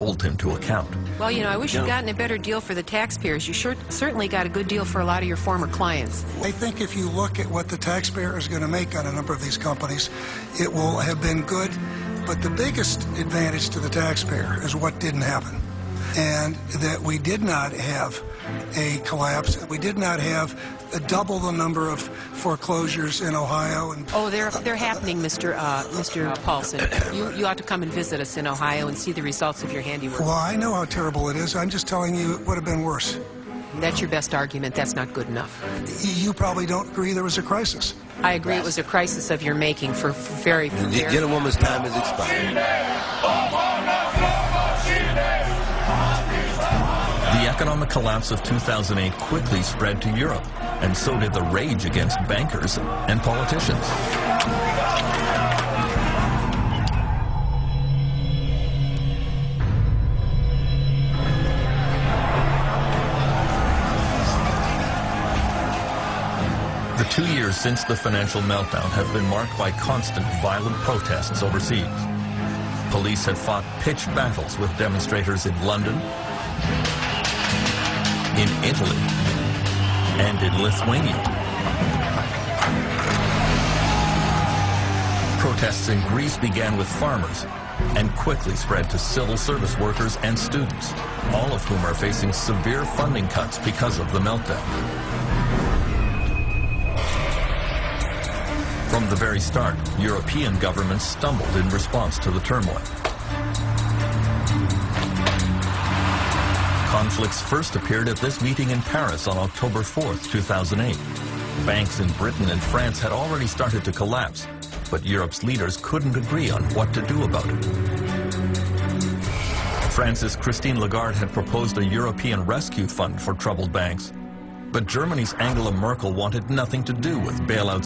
hold him to account. Well, you know, I wish you'd gotten a better deal for the taxpayers. You certainly got a good deal for a lot of your former clients. I think if you look at what the taxpayer is going to make on a number of these companies, it will have been good. But the biggest advantage to the taxpayer is what didn't happen. And that we did not have a collapse. We did not have double the number of foreclosures in Ohio. And oh, they're happening, Mr. Paulson. You ought to come and visit us in Ohio and see the results of your handiwork. Well, I know how terrible it is. I'm just telling you it would have been worse. That's your best argument. That's not good enough. You probably don't agree there was a crisis. I agree it was a crisis of your making for very... The gentlewoman's time has expired. The economic collapse of 2008 quickly spread to Europe, and so did the rage against bankers and politicians. The 2 years since the financial meltdown have been marked by constant violent protests overseas. Police have fought pitched battles with demonstrators in London, in Italy, and in Lithuania. Protests in Greece began with farmers and quickly spread to civil service workers and students, all of whom are facing severe funding cuts because of the meltdown. From the very start, European governments stumbled in response to the turmoil. Conflicts first appeared at this meeting in Paris on October 4th, 2008. Banks in Britain and France had already started to collapse, but Europe's leaders couldn't agree on what to do about it. France's Christine Lagarde had proposed a European rescue fund for troubled banks, but Germany's Angela Merkel wanted nothing to do with bailouts